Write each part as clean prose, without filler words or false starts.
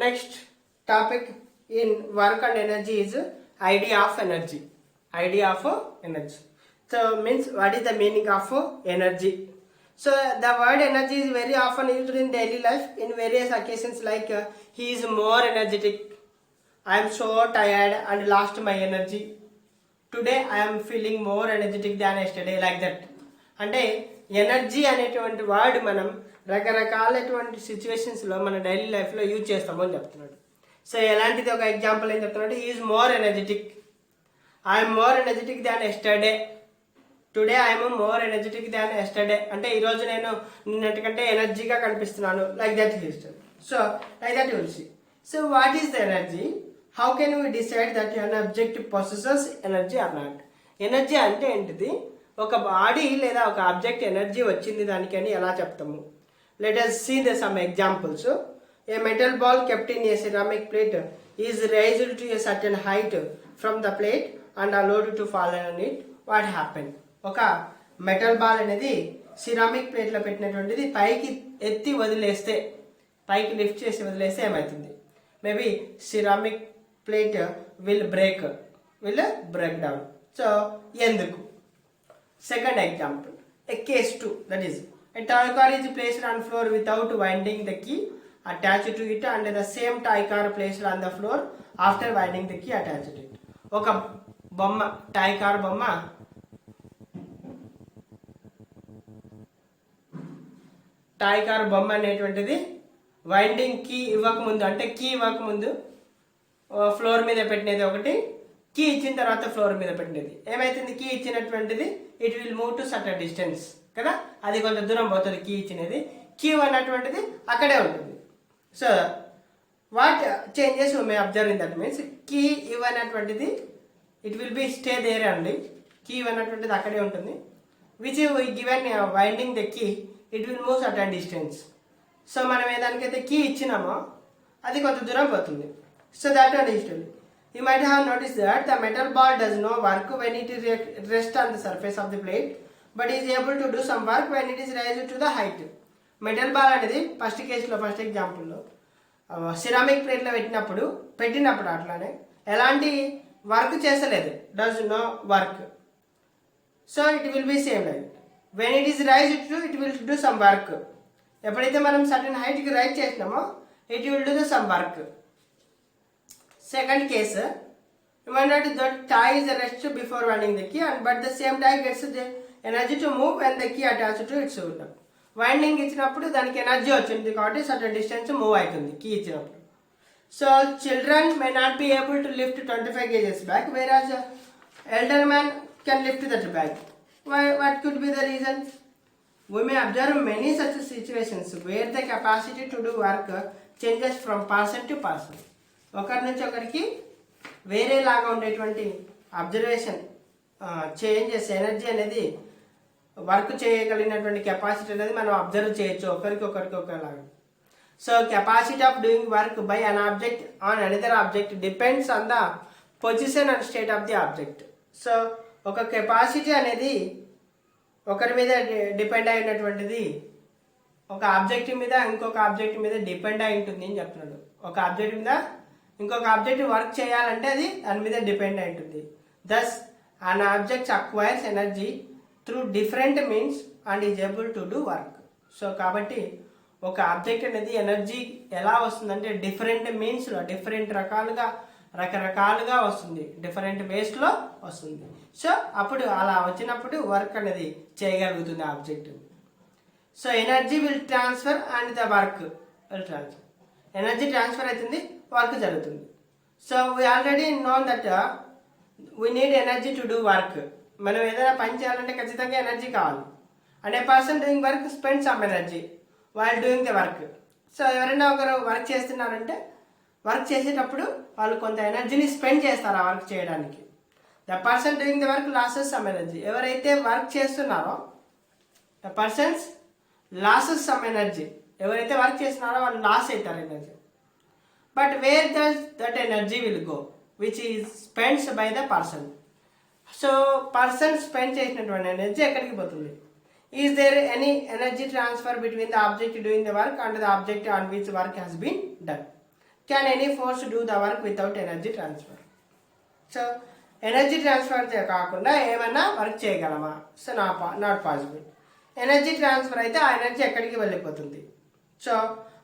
Next topic in work and energy is idea of energy. Idea of energy. So means what is the meaning of energy? So the word energy is very often used in daily life in various occasions like he is more energetic, I am so tired and lost my energy. Today I am feeling more energetic than yesterday, like that. అంటే energy అనేటువంటి word మనం రకరకాలటువంటి సిచ్యువేషన్స్లో మన daily లైఫ్లో use చేస్తామని చెప్తున్నాడు. So ఎలాంటిది ఒక ఎగ్జాంపుల్ ఏం చెప్తున్నాడు, is more energetic, I'm more energetic than yesterday, today I'm more energetic than yesterday, అంటే ఈరోజు నేను నిన్నటికంటే ఎనర్జీగా కనిపిస్తున్నాను, like that history. So like that will see. So what is the energy, how can we decide that an object possesses energy or not. Energy అంటే ఏంటిది, ఒక body లేదా ఒక ఆబ్జెక్ట్ ఎనర్జీ వచ్చింది దానికి అని ఎలా చెప్తాము. Let us see the some examples. A metal ball kept in a ceramic plate is raised to a certain height from the plate and allowed to fall on it. What happened? ఒక metal ball అనేది ceramic ప్లేట్లో పెట్టినటువంటిది పైకి ఎత్తి వదిలేస్తే, పైకి lift చేసి వదిలేస్తే ఏమవుతుంది, maybe ceramic plate will break down. So ఎందుకు. Second example, a case 2, that is a toy car is placed on floor without winding the key attached to it and the same toy car placed on the floor after winding the key attached to it. ఒక బొమ్మ, toy car బొమ్మ అనేటువంటిది winding key ఇవ్వకముందు, అంటే key ఇవ్వకముందు floor మీద పెట్టినది ఒకటి, key ఇచ్చిన తర్వాత ఫ్లోర్ మీద పెట్టినది ఏమైతుంది, కీ ఇచ్చినటువంటిది it will move to certain distance కదా, అది కొంత దూరం పోతుంది కీ ఇచ్చినది, కీ అన్నటువంటిది అక్కడే ఉంటుంది. So what changes may observe in that means key ఇవ్వనటువంటిది it will be stay there అండి, కీ ఇవ్వనటువంటిది అక్కడే ఉంటుంది. Which given winding the key it will move certain distance. So మనం ఏదానికైతే కీ ఇచ్చినామో అది కొంత దూరం పోతుంది. So that one is to You might have noticed that the metal ball does no work when it is rest on the surface of the plate, but is able to do some work when it is raised to the height. Metal ball అనేది first ఎగ్జాంపుల్లో ceramic ప్లేట్లో పెట్టినప్పుడు అట్లానే ఎలాంటి work చేసలేదు, does no work. So it will be same like when it is raised to it will do some work. ఎప్పుడైతే మనం certain హైట్కి రైజ్ చేసినామో it will do the some work. Second case, remember that tie is rest before winding the key, but the same tie gets the energy to move when the key attached to its shoulder. Winding ఇచ్చినప్పుడు దానికి energy వచ్చింది కాబట్టి certain distance move అవుతుంది key ఇచ్చినప్పుడు. So children may not be able to lift 25 kgs bag, whereas elder man can lift that bag. What could be the reason? We may observe many such situations where the capacity to do work changes from person to person. ఒకరి నుంచి ఒకరికి వేరేలాగా ఉండేటువంటి observation changes, energy అనేది work చేయగలిగినటువంటి capacity అనేది మనం observe చేయొచ్చు ఒకరికి ఒకలాగా. So capacity of doing work by an object on another object depends on the position and state of the object. So ఒక కెపాసిటీ అనేది ఒకరి మీద డిపెండ్ అయినటువంటిది ఒక ఆబ్జెక్ట్ మీద ఇంకొక ఆబ్జెక్ట్ మీద డిపెండ్ అయి ఉంటుంది అని చెప్తున్నాడు. ఒక ఆబ్జెక్ట్ మీద ఇంకొక ఆబ్జెక్ట్ వర్క్ చేయాలంటే అది దాని మీద డిపెండ్ అయి ఉంటుంది. Thus an objects acquires energy through different means and is able to do work. So కాబట్టి ఒక ఆబ్జెక్ట్ అనేది ఎనర్జీ ఎలా వస్తుందంటే డిఫరెంట్ మీన్స్లో రకరకాలుగా వస్తుంది, డిఫరెంట్ వేస్లో వస్తుంది. సో అప్పుడు అలా వచ్చినప్పుడు వర్క్ అనేది చేయగలుగుతుంది object. So energy will transfer and the work will transfer. Energy transfer అవుతుంది, వర్క్ జరుగుతుంది. So we already known that we need energy to do work. మనం ఏదైనా పని చేయాలంటే ఖచ్చితంగా ఎనర్జీ కావాలి. And a person doing work spend some energy while doing the work. So ఎవరైనా ఒకరు వర్క్ చేస్తున్నారంటే వర్క్ చేసేటప్పుడు వాళ్ళు కొంత ఎనర్జీని స్పెండ్ చేస్తారు ఆ వర్క్ చేయడానికి. The person doing the work loses some energy. ఎవరైతే వర్క్ చేస్తున్నారో the persons loses some energy. ఎవరైతే వర్క్ చేస్తున్నారో వాళ్ళు లాస్ అవుతారు energy. But where does that energy will go which is spends by the person. So person spend చేసినటువంటి energy ఎక్కడికి పోతుంది. Is there any energy transfer between the object doing the work and the object on which work has been done. can any force do the work without energy transfer? So energy transfer కాకుండా ఏమన్నా work చేయగలమా? So not possible. Energy transfer అయితే ఆ energy ఎక్కడికి వెళ్ళిపోతుంది. So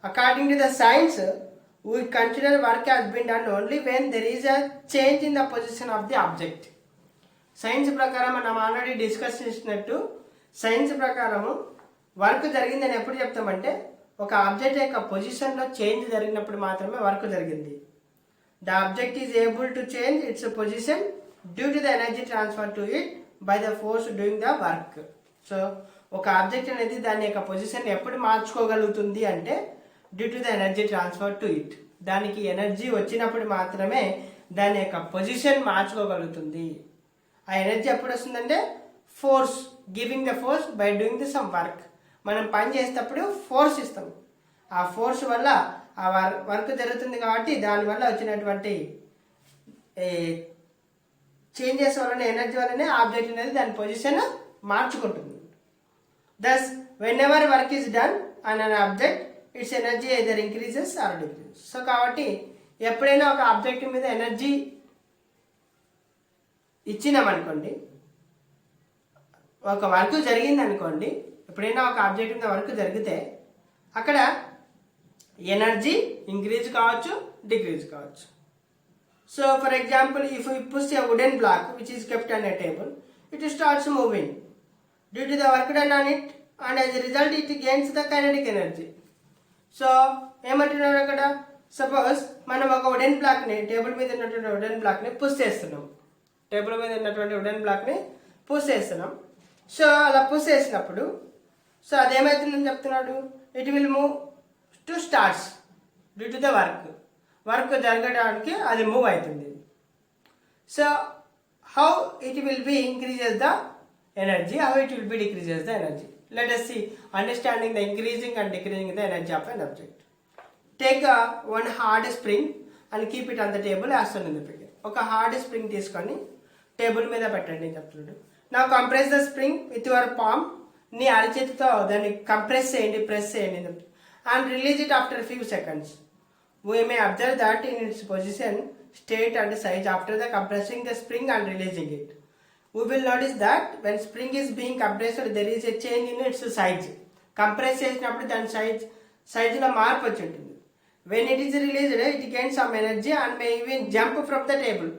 according to the science we consider work has been done only when there is a change in the position of the object. Science ప్రకారం మనం already discuss చేసినట్టు science ప్రకారము work జరిగిందని ఎప్పుడు చెప్తామంటే ఒక ఆబ్జెక్ట్ యొక్క పొజిషన్లో చేంజ్ జరిగినప్పుడు మాత్రమే వర్క్ జరిగింది. The object is able to change it's position due to the energy transfer to it by the force doing the work. So ఒక ఆబ్జెక్ట్ అనేది దాని యొక్క పొజిషన్ ఎప్పుడు మార్చుకోగలుగుతుంది అంటే due to the energy transfer to it. దానికి energy వచ్చినప్పుడు మాత్రమే దాని యొక్క పొజిషన్ మార్చుకోగలుగుతుంది. ఆ ఎనర్జీ ఎప్పుడు వస్తుందంటే force, giving the force by doing the some work. మనం పని చేసేటప్పుడు ఫోర్స్ ఇస్తాం. ఆ ఫోర్స్ వల్ల ఆ వర్క్ జరుగుతుంది కాబట్టి దానివల్ల వచ్చినటువంటి చేంజెస్ వలన ఎనర్జీ వల్లనే ఆబ్జెక్ట్ అనేది దాని పొజిషన్ మార్చుకుంటుంది. Thus whenever work is done on an object its energy either increases or decreases. So కాబట్టి ఎప్పుడైనా ఒక ఆబ్జెక్ట్ మీద ఎనర్జీ ఇచ్చినామనుకోండి, ఒక వర్క్ జరిగింది అనుకోండి, ఎప్పుడైనా ఒక ఆబ్జెక్ట్ మీద వర్క్ జరిగితే అక్కడ ఎనర్జీ ఇంక్రీజ్ కావచ్చు, డిక్రీజ్ కావచ్చు. So for example if you push a wooden block which is kept on a table, it starts moving due to the work done on it and as a result it gains the kinetic energy. So ఏమంటున్నారు అక్కడ, suppose మనం ఒక wooden బ్లాక్ని, table మీద ఉన్నటువంటి wooden బ్లాక్ని push చేస్తున్నాం, table మీద ఉన్నటువంటి wooden బ్లాక్ని push చేస్తున్నాం. సో అలా పుష్ చేసినప్పుడు సో అదేమవుతుందని చెప్తున్నాడు, it will move to starts due to the work జరగడానికి అది మూవ్ అవుతుంది. So how it will B increases the energy, how it will B decreases the energy. Let us see understanding the increasing and decreasing the energy of an object. Take one hard spring and keep it on the table as shown in the figure. ఒక hard spring తీసుకొని table మీద పెట్టండి చెప్తున్నాడు. నా compress the spring with your palm, నీ అరచేతితో దాన్ని compress చేయండి, press చేయండి and release it after few seconds. We may observe that in it's position, state and size after the compressing the spring and releasing it. We will notice that when spring is being compressed there is a change in its size. Compress చేసినప్పుడు దాని సైజులో మార్పు వచ్చి ఉంటుంది. When it is released it gains some energy and may even jump from the table.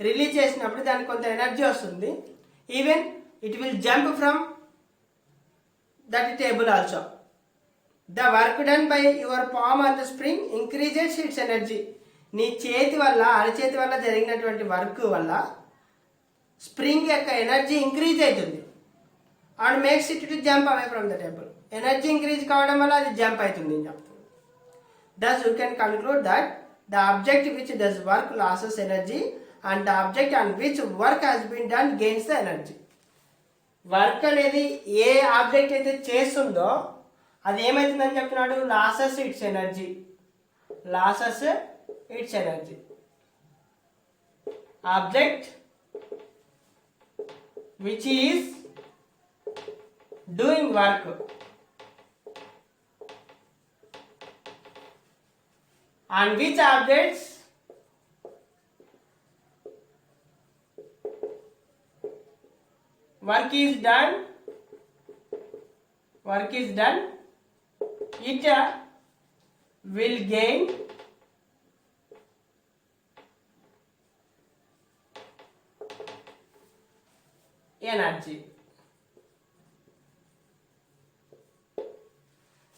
Release చేసినప్పుడు దానికి కొంత energy వస్తుంది. Even it will jump from that table also. The work done by your palm on the spring increases it's energy. నీ చేతి వల్ల, అరచేతి వల్ల జరిగినటువంటి వర్క్ వల్ల స్ప్రింగ్ యొక్క ఎనర్జీ ఇంక్రీజ్ అవుతుంది and makes it to jump away from the table. Energy increase కావడం వల్ల అది జంప్ అవుతుంది అని చెప్తుంది. Thus you can conclude that the object which does work loses energy and the object on which work has been done gains the energy. Work అనేది a object అయితే చేస్తుందో అది ఏమవుతుందని చెప్తున్నాడు, loses its energy. Loses its energy. Object which is doing work and which objects work is done, it will gain energy.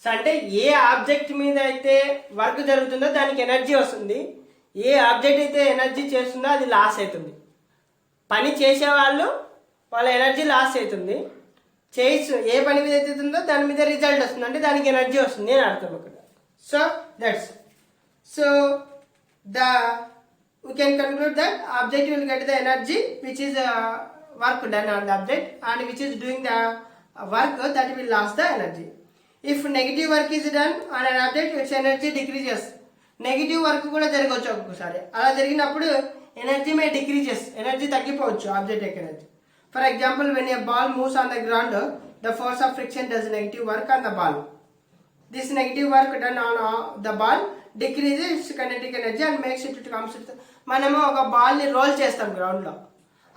అంటే ఏ object మీద అయితే work జరుగుతుందో దానికి ఎనర్జీ వస్తుంది, ఏ ఆబ్జెక్ట్ అయితే ఎనర్జీ చేస్తుందో అది లాస్ అవుతుంది. పని చేసేవాళ్ళు వాళ్ళ ఎనర్జీ లాస్ అవుతుంది, ఏ పని మీద అయితే ఉందో దాని మీద రిజల్ట్ వస్తుంది, అంటే దానికి ఎనర్జీ వస్తుంది అని అర్థం అక్కడ. So that's so we can conclude that object will get the energy which is work done on the object and which is doing the work that will lose the energy. If negative work is done on an object its energy decreases. Negative work కూడా జరగవచ్చు ఒక్కొక్కసారి. అలా జరిగినప్పుడు energy మే decreases, energy తగ్గిపోవచ్చు object యొక్క energy. For example when a ball moves on the ground the force of friction does negative work on the ball. This negative work done on the ball decreases its kinetic energy and makes it to come to. మనము ఒక బాల్ని role చేస్తాం గ్రౌండ్లో,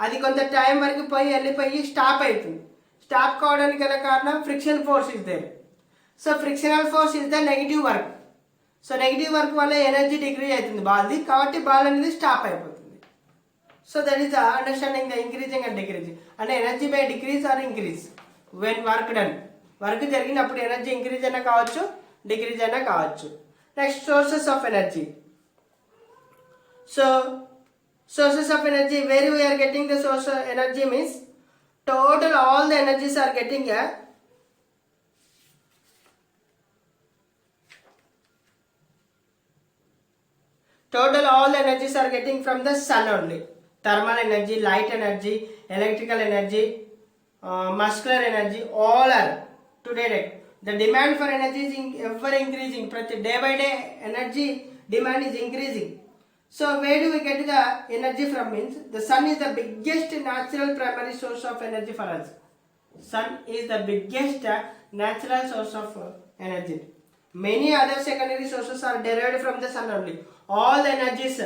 అది కొంత time వరకు వెళ్ళిపోయి stop అవుతుంది. స్టాప్ కావడానికి గల కారణం friction force is there. So frictional force is the negative work. So negative work వల్ల ఎనర్జీ డిక్రీజ్ అవుతుంది బాల్ది, కాబట్టి బాల్ అనేది స్టాప్ అయిపోతుంది. So that is the understanding the increasing and decreasing. అంటే energy by decrease or increase when work done. Work జరిగినప్పుడు energy increase అయినా కావచ్చు, డిక్రీజ్ అయినా కావచ్చు. Next sources of energy. So sources of energy, where we are getting the source of energy means total all the energies are getting a from the sun only. Thermal energy, light energy, electrical energy, muscular energy, all are today. The demand for energy is ever increasing. Day by day energy demand is increasing. So where do we get the energy from means the sun is the biggest natural primary source of energy for us. Sun is the biggest natural source of energy. Many other secondary sources are derived from the sun only. All the energies,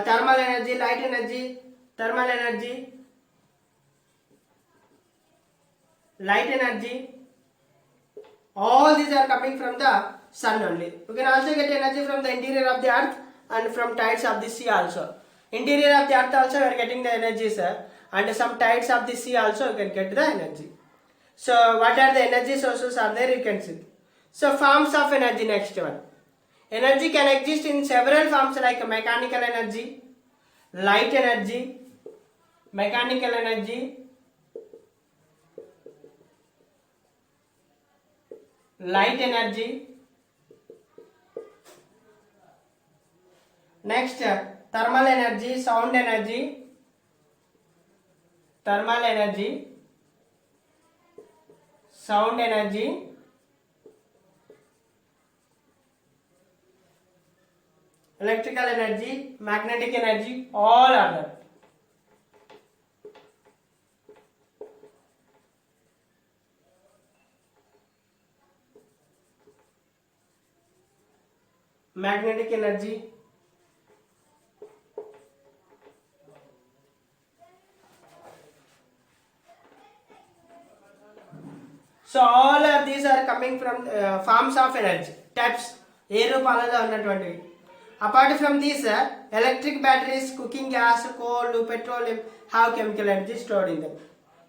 thermal energy, light energy, light energy, all these are coming from the sun only. We can also get energy from the interior of the earth and from tides of the sea also. Interior of the earth also we are getting the energies, and some tides of the sea also you can get the energy. So what are the energy sources are there, you can see. So forms of energy, next one. Energy can exist in several forms like mechanical energy, light energy, mechanical energy, light energy. Next, thermal energy, sound energy, electrical energy, magnetic energy, all are there. Magnetic energy, so all of these are coming from forms of energy types, ఏ రూపాలలో ఉన్నటువంటివి. Apart from these, electric batteries, cooking gas, coal, petroleum have chemical energy stored in them.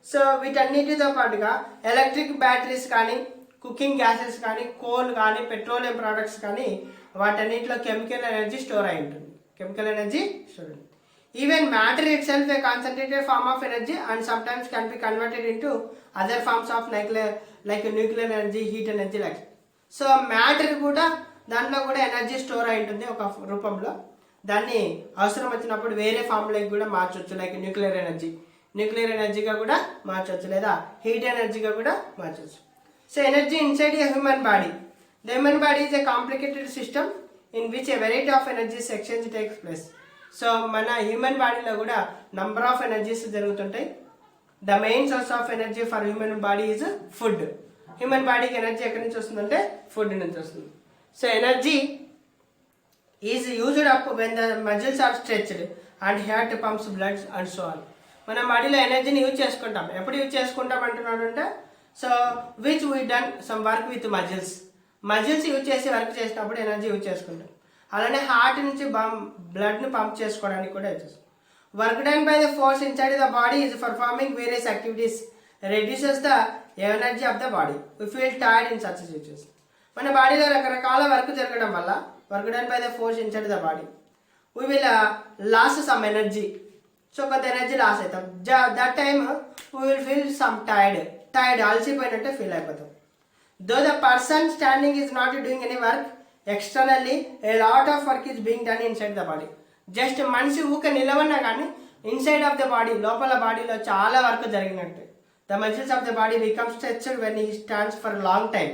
So వీటన్నిటితో పాటుగా electric batteries కానీ, cooking gases కానీ, coal కానీ, petroleum products కానీ, వాటన్నిటిలో chemical energy store అయి ఉంటుంది. Even matter itself a concentrated form of energy and sometimes can be converted into other forms of like nuclear energy, heat energy like. So matter కూడా దాంట్లో కూడా energy store అయి ఉంటుంది ఒక రూపంలో. దాన్ని అవసరం వచ్చినప్పుడు వేరే ఫామ్లోకి కూడా మార్చవచ్చు, లైక్ న్యూక్లియర్ ఎనర్జీగా కూడా మార్చవచ్చు, లేదా హీట్ ఎనర్జీగా కూడా మార్చవచ్చు. So energy inside a human body. The human body is a complicated system in which a variety of energies exchange takes place. So మన హ్యూమన్ బాడీలో కూడా నంబర్ ఆఫ్ ఎనర్జీస్ జరుగుతుంటాయి. The main source of energy for human body is food. Human బాడీకి energy ఎక్కడి నుంచి వస్తుందంటే food నుంచి వస్తుంది. So energy is used up when the muscles are stretched and heart pumps blood and so on. మన బాడీలో ఎనర్జీని యూజ్ చేసుకుంటాం. ఎప్పుడు యూజ్ చేసుకుంటాం అంటున్నాడు అంటే, so which we done some work with muscles use చేసి వర్క్ చేసినప్పుడు ఎనర్జీ యూజ్ చేసుకుంటాం. అలానే హార్ట్ నుంచి బ్లడ్ని పంప్ చేసుకోవడానికి కూడా యూజ్ చేస్తాం. Work done by the force inside the body is performing various activities reduces the energy of the body. We feel tired in such situation. మన బాడీలో రకరకాల వర్క్ జరగడం వల్ల work done by the force inside the body we will lose some energy. So కొంత energy loss అవుతాం. That time we will feel some tired అలసిపోయినట్టే feel అయిపోతాం. Though the person standing is not doing any work externally, a lot of work is being done inside the body. Just మనిషి ఊక నిలవన్నా కానీ inside of the body, లోపల బాడీలో చాలా work జరిగినట్టు. The muscles of the body become stretched when he stands for long time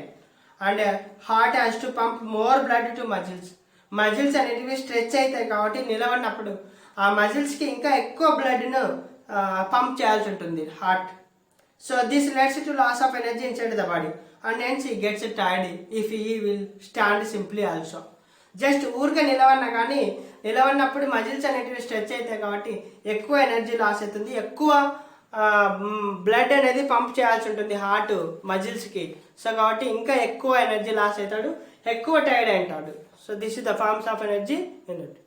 and heart has to pump more blood to muscles అనేటివి stretch అవుతాయి కాబట్టి నిలవన్నప్పుడు ఆ మజిల్స్కి ఇంకా ఎక్కువ బ్లడ్ను పంప్ చేయాల్సి ఉంటుంది heart. So this leads to loss of energy inside the body. And hence he gets tired if he will stand simply also. Just ఊరికే నిలవన్నా కానీ నిలవన్నప్పుడు మజిల్స్ అనేటివి స్ట్రెచ్ అవుతాయి కాబట్టి ఎక్కువ ఎనర్జీ లాస్ అవుతుంది, ఎక్కువ బ్లడ్ అనేది పంప్ చేయాల్సి ఉంటుంది హార్ట్ మజిల్స్కి. సో కాబట్టి ఇంకా ఎక్కువ ఎనర్జీ లాస్ అవుతాడు, ఎక్కువ టైర్డ్ అవుతాడు. So this is the forms of energy in it.